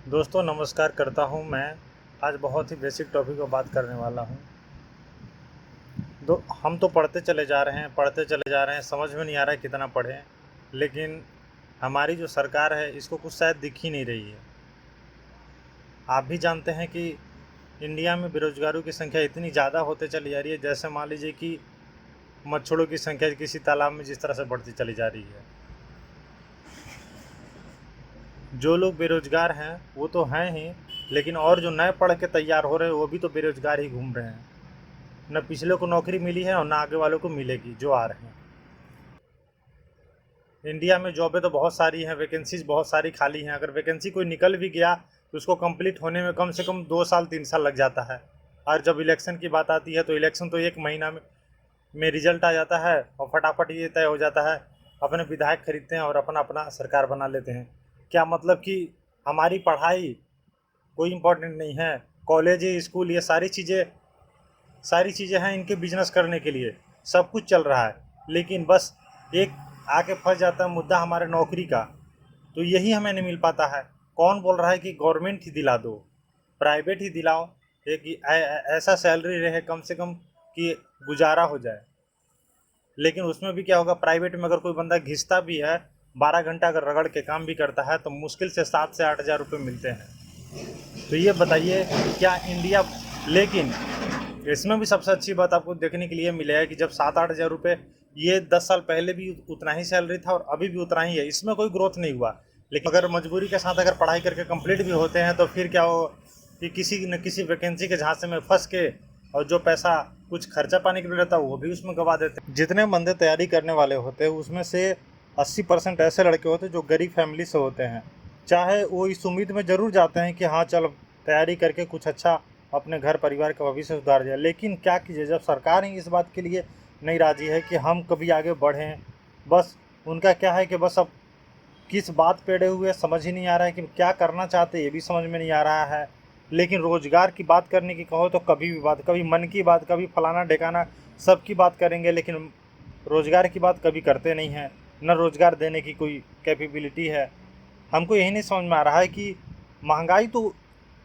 दोस्तों नमस्कार करता हूँ मैं। आज बहुत ही बेसिक टॉपिक पर बात करने वाला हूँ। हम तो पढ़ते चले जा रहे हैं, समझ में नहीं आ रहा है कितना पढ़ें। लेकिन हमारी जो सरकार है इसको कुछ शायद दिख ही नहीं रही है। आप भी जानते हैं कि इंडिया में बेरोजगारों की संख्या इतनी ज़्यादा होते चली जा रही है, जैसे मान लीजिए कि मच्छरों की संख्या किसी तालाब में जिस तरह से बढ़ती चली जा रही है। जो लोग बेरोजगार हैं वो तो हैं ही, लेकिन और जो नए पढ़ के तैयार हो रहे हैं वो भी तो बेरोजगार ही घूम रहे हैं। न पिछले को नौकरी मिली है और न आगे वालों को मिलेगी जो आ रहे हैं। इंडिया में जॉबें तो बहुत सारी हैं, वैकेंसीज बहुत सारी खाली हैं। अगर वैकेंसी कोई निकल भी गया तो उसको कंप्लीट होने में कम से कम 2 साल 3 साल लग जाता है। और जब इलेक्शन की बात आती है तो इलेक्शन तो 1 महीना में रिजल्ट आ जाता है और फटाफट ये तय हो जाता है। अपने विधायक खरीदते हैं और अपना अपना सरकार बना लेते हैं। क्या मतलब कि हमारी पढ़ाई कोई इम्पोर्टेंट नहीं है। कॉलेज स्कूल ये सारी चीज़ें हैं इनके बिजनेस करने के लिए, सब कुछ चल रहा है। लेकिन बस एक आके फंस जाता है मुद्दा हमारे नौकरी का, तो यही हमें नहीं मिल पाता है। कौन बोल रहा है कि गवर्नमेंट ही दिला दो, प्राइवेट ही दिलाओ। एक ऐसा सैलरी रहे कम से कम कि गुजारा हो जाए। लेकिन उसमें भी क्या होगा, प्राइवेट में अगर कोई बंदा घिसता भी है, 12 घंटा अगर रगड़ के काम भी करता है तो मुश्किल से 7 से 8 हज़ार रुपये मिलते हैं। तो ये बताइए क्या इंडिया। लेकिन इसमें भी सबसे अच्छी बात आपको देखने के लिए मिलेगा कि जब 7-8 हज़ार रुपये, ये 10 साल पहले भी उतना ही सैलरी था और अभी भी उतना ही है, इसमें कोई ग्रोथ नहीं हुआ। लेकिन अगर मजबूरी के साथ अगर पढ़ाई करके कंप्लीट भी होते हैं तो फिर क्या हो कि किसी न किसी वैकेंसी के झांसे में फंस के और जो पैसा कुछ खर्चा पानी के लिए रहता है वो भी उसमें गवा देते हैं। जितने बंदे तैयारी करने वाले होते हैं उसमें से 80% ऐसे लड़के होते हैं जो गरीब फैमिली से होते हैं। चाहे वो इस उम्मीद में ज़रूर जाते हैं कि हाँ चल तैयारी करके कुछ अच्छा अपने घर परिवार का भविष्य सुधार जाए। लेकिन क्या कीजिए, जब सरकार ही इस बात के लिए नहीं राज़ी है कि हम कभी आगे बढ़ें, बस उनका क्या है कि बस अब किस बात पे अड़े हुए समझ ही नहीं आ रहा है कि क्या करना चाहते, ये भी समझ में नहीं आ रहा है। लेकिन रोज़गार की बात करने की कहो तो कभी मन की बात, कभी फलाना ढेकाना सब की बात करेंगे, लेकिन रोज़गार की बात कभी करते नहीं हैं। न रोज़गार देने की कोई कैपेबिलिटी है। हमको यही नहीं समझ में आ रहा है कि महंगाई तो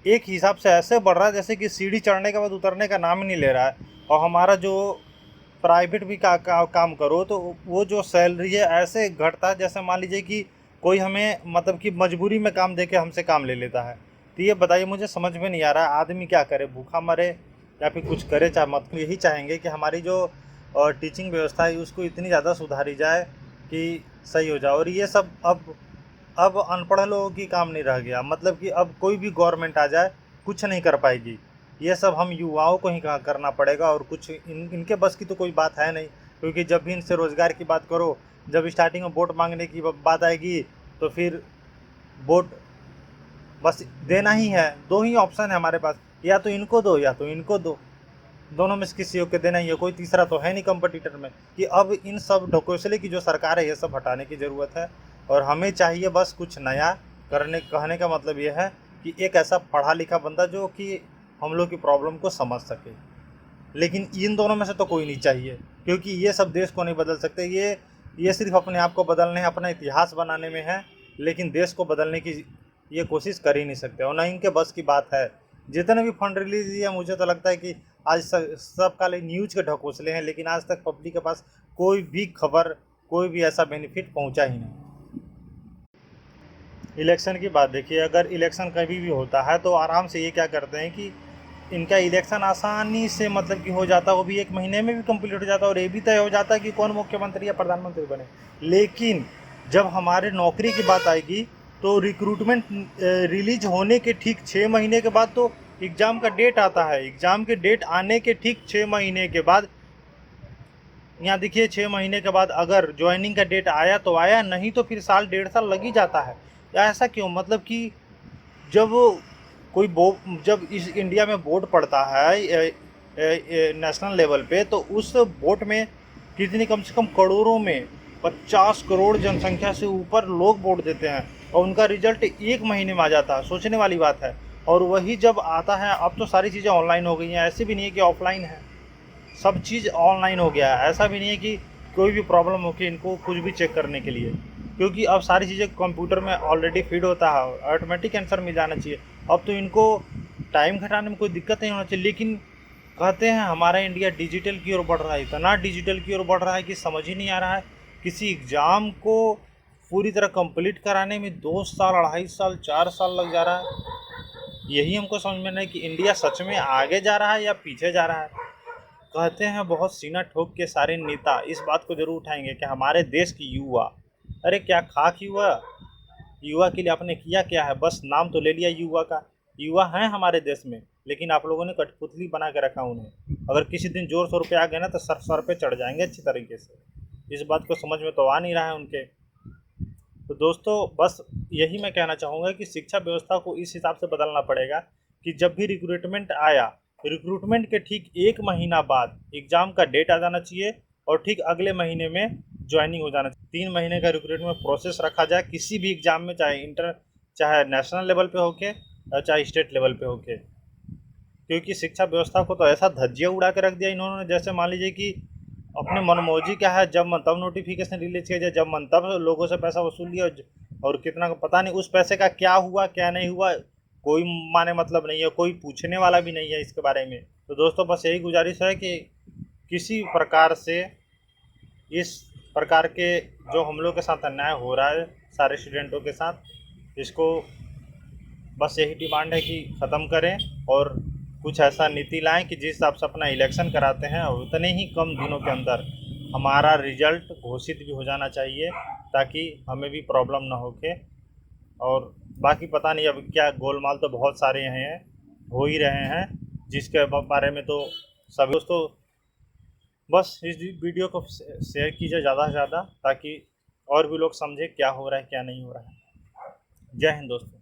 एक हिसाब से ऐसे बढ़ रहा है जैसे कि सीढ़ी चढ़ने के बाद उतरने का नाम ही नहीं ले रहा है। और हमारा जो प्राइवेट भी काम करो तो वो जो सैलरी है ऐसे घटता है जैसे मान लीजिए कि कोई हमें मतलब कि मजबूरी में काम दे के हमसे काम ले लेता है। तो ये बताइए, मुझे समझ में नहीं आ रहा है आदमी क्या करे, भूखा मरे या फिर कुछ करे। चाहे मत यही चाहेंगे कि हमारी जो टीचिंग व्यवस्था है उसको इतनी ज़्यादा सुधारी जाए कि सही हो जाए। और ये सब अब अनपढ़ लोगों की काम नहीं रह गया। मतलब कि अब कोई भी गवर्नमेंट आ जाए कुछ नहीं कर पाएगी। ये सब हम युवाओं को ही करना पड़ेगा और कुछ इनके बस की तो कोई बात है नहीं। क्योंकि जब भी इनसे रोज़गार की बात करो, जब स्टार्टिंग में वोट मांगने की बात आएगी तो फिर वोट बस देना ही है। दो ही ऑप्शन है हमारे पास, या तो इनको दो या तो इनको दो, दोनों में से किसी को देना ही है। कोई तीसरा तो है नहीं कंपटीटर में। कि अब इन सब ढकोसले की जो सरकार है ये सब हटाने की ज़रूरत है। और हमें चाहिए बस कुछ नया करने। कहने का मतलब ये है कि एक ऐसा पढ़ा लिखा बंदा जो कि हम लोग की प्रॉब्लम को समझ सके। लेकिन इन दोनों में से तो कोई नहीं चाहिए, क्योंकि ये सब देश को नहीं बदल सकते। ये सिर्फ अपने आप को बदलने, अपना इतिहास बनाने में है, लेकिन देश को बदलने की ये कोशिश कर ही नहीं सकते और ना इनके बस की बात है। जितने भी फंड रिलीज दिया, मुझे तो लगता है कि आज सब काले न्यूज के ढकोसले हैं, लेकिन आज तक पब्लिक के पास कोई भी खबर, कोई भी ऐसा बेनिफिट पहुंचा ही नहीं। इलेक्शन की बात देखिए, अगर इलेक्शन कभी भी होता है तो आराम से ये क्या करते हैं कि इनका इलेक्शन आसानी से मतलब कि हो जाता है, वो भी 1 महीने में भी कंप्लीट हो जाता है और ये भी तय हो जाता है कि कौन मुख्यमंत्री या प्रधानमंत्री बने। लेकिन जब हमारे नौकरी की बात आएगी तो रिक्रूटमेंट रिलीज होने के ठीक 6 महीने के बाद तो एग्ज़ाम का डेट आता है। एग्ज़ाम के डेट आने के ठीक 6 महीने के बाद, यहाँ देखिए 6 महीने के बाद अगर ज्वाइनिंग का डेट आया तो आया, नहीं तो फिर साल 1.5 साल लग ही जाता है। ऐसा क्यों? मतलब कि जब जब इस इंडिया में वोट पड़ता है नेशनल लेवल पे, तो उस वोट में कितनी, कम से कम करोड़ों में 50 करोड़ जनसंख्या से ऊपर लोग वोट देते हैं और उनका रिजल्ट 1 महीने में आ जाता है। सोचने वाली बात है। और वही जब आता है, अब तो सारी चीज़ें ऑनलाइन हो गई हैं, ऐसे भी नहीं है कि ऑफलाइन है, सब चीज़ ऑनलाइन हो गया है। ऐसा भी नहीं है कि कोई भी प्रॉब्लम हो कि इनको कुछ भी चेक करने के लिए। क्योंकि अब सारी चीज़ें कंप्यूटर में ऑलरेडी फीड होता है, ऑटोमेटिक आंसर मिल जाना चाहिए। अब तो इनको टाइम घटाने में कोई दिक्कत नहीं होना चाहिए, लेकिन कहते हैं हमारा इंडिया डिजिटल की ओर बढ़ रहा है, इतना डिजिटल की ओर बढ़ रहा है कि समझ ही नहीं आ रहा है। किसी एग्ज़ाम को पूरी तरह कंप्लीट कराने में 2 साल, 2.5 साल, 4 साल लग जा रहा है। यही हमको समझ में नहीं कि इंडिया सच में आगे जा रहा है या पीछे जा रहा है। कहते हैं बहुत सीना ठोक के सारे नेता इस बात को जरूर उठाएंगे कि हमारे देश की युवा, अरे क्या खाक युवा, युवा के लिए आपने किया क्या है? बस नाम तो ले लिया युवा का। युवा हैं हमारे देश में, लेकिन आप लोगों ने कठपुतली बना के रखा उन्हें। अगर किसी दिन जोर शोर पे आ गए ना तो सर सर पे चढ़ जाएंगे अच्छी तरीके से। इस बात को समझ में तो आ नहीं रहा है उनके। तो दोस्तों बस यही मैं कहना चाहूँगा कि शिक्षा व्यवस्था को इस हिसाब से बदलना पड़ेगा कि जब भी रिक्रूटमेंट आया, रिक्रूटमेंट के ठीक 1 महीना बाद एग्ज़ाम का डेट आ जाना चाहिए और ठीक अगले महीने में ज्वाइनिंग हो जाना चाहिए। 3 महीने का रिक्रूटमेंट प्रोसेस रखा जाए किसी भी एग्ज़ाम में, चाहे नेशनल लेवल पे होके और चाहे स्टेट लेवल पे होके। क्योंकि शिक्षा व्यवस्था को तो ऐसा धज्जियाँ उड़ा के रख दिया इन्होंने, जैसे मान लीजिए कि अपने मनमौजी क्या है, जब मन तब नोटिफिकेशन रिलीज किया जाए, जब मन तब लोगों से पैसा वसूल लिया, और कितना पता नहीं उस पैसे का क्या हुआ क्या नहीं हुआ, कोई माने मतलब नहीं है, कोई पूछने वाला भी नहीं है इसके बारे में। तो दोस्तों बस यही गुजारिश है कि किसी प्रकार से इस प्रकार के जो हम लोग के साथ अन्याय हो रहा है सारे स्टूडेंटों के साथ, इसको बस यही डिमांड है कि ख़त्म करें और कुछ ऐसा नीति लाएं कि जिस हिसाब से अपना इलेक्शन कराते हैं और उतने ही कम दिनों के अंदर हमारा रिजल्ट घोषित भी हो जाना चाहिए, ताकि हमें भी प्रॉब्लम ना होके। और बाकी पता नहीं अब क्या गोलमाल तो बहुत सारे हैं, हो ही रहे हैं, जिसके बारे में तो सभी दोस्तों बस इस वीडियो को शेयर कीजिए ज़्यादा से ज़्यादा, ताकि और भी लोग समझे क्या हो रहा है क्या नहीं हो रहा है। जय हिंद दोस्तों।